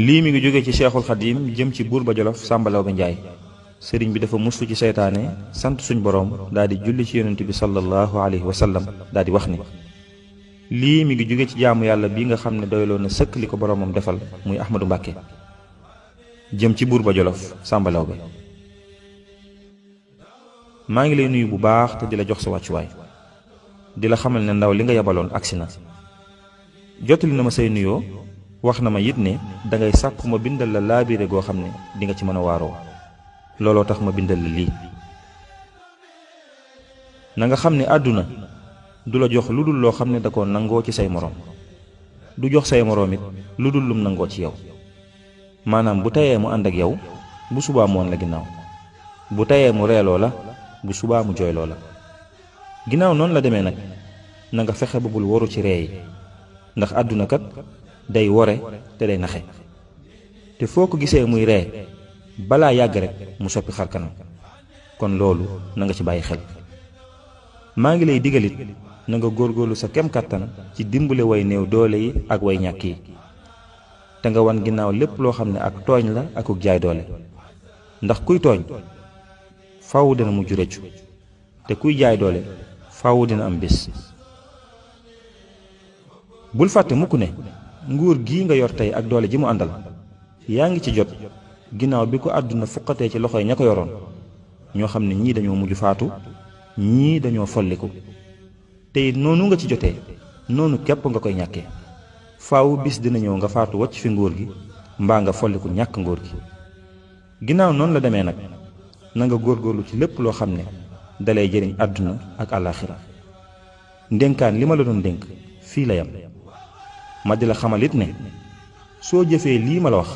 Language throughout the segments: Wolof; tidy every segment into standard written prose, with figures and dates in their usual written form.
lii mi ngi jóge ci Cheikhul Khadim jëm ci buur ba Jolof Sàmba Lawbe Njaay sëriñ bi dafa muslu ci seytaane sant suñ boroom daal di julli ci yonent bi sallallahu alayhi wa sallam daal di wax ni lii mi ngi jóge ci jaamu yàlla bi nga xam ne doyloo na sëkk li ko boroomam defal muy Ahmadu Mbàkke jëm ci buur ba Jolof Sàmba Lawbe. maa ngi lay nuyu bu baax te di la jox sa wàccuwaay di la xamal ne ndaw li nga yabaloon agsi na jottali na ma say nuyoo wax na ma it ne dangay sàkku ma bindal la laabire goo xam ne di nga ci mën a waaroo looloo tax ma bindal la lii. na nga xam ne àdduna du la jox lu dul loo xam ne da ko nangoo ci say moroom du jox say moroom it lu dul lum nangoo ci yow maanaam bu tayee mu ànd ak yow bu subaa mu woon la ginnaaw bu tayee mu reeloo la bu subaa mu jooyloo la. ginnaaw noonu la demee nag na nga fexe ba bul waru ci ree yi ndax àdduna kat day wore te day naxe te foo ko gisee muy ree balaa yàgg rek mu soppi xar kanam kon loolu na nga ci bàyyi xel. maa ngi lay digalit na nga góorgóorlu sa kem kàttan ci dimbale way néew doole yi ak way ñàkk yi te nga wan ginnaaw lépp loo xam ne ak tooñ la akuk jaay doole ndax kuy tooñ faaw dina mujj rëccu te kuy jaay doole faaw dina am bés. bul fàtte mukk ne nguur gii nga yor tey ak doole ji mu àndal yaa ngi ci jot ginnaaw bi ko àdduna fuqatee ci loxoy ña ko yoroon ñoo xam ne ñii dañoo mujj faatu ñii dañoo folliku te it noonu nga ci jotee noonu képp nga koy ñàkkee faaw bis dina ñëw nga faatu wacc fi nguur gi mbaa nga folliku ñàkk nguur gi. ginnaaw noonu la demee nag na nga góorgóorlu ci lépp loo xam ne dalay jëriñ àdduna ak àllaaxira. ndénkaan li ma la doon dénk fii la yam ma di la xamalit ne soo jëfee lii ma la wax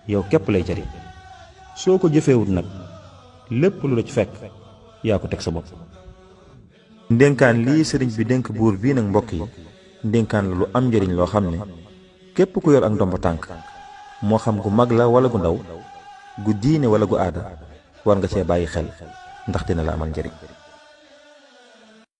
yow képp lay jëriñ soo ko jëfeewut nag lépp lu la ci fekk yaa ko teg sa bopp. ndénkaan lii sëriñ bi dénk buur bii nag mbokk yi ndénkaan la lu am njëriñ loo xam ne képp ku yor ak ndombo tànk moo xam gu mag la wala gu ndaw gu diine wala gu aada war nga cee bàyyi xel ndax dina la amal njëriñ.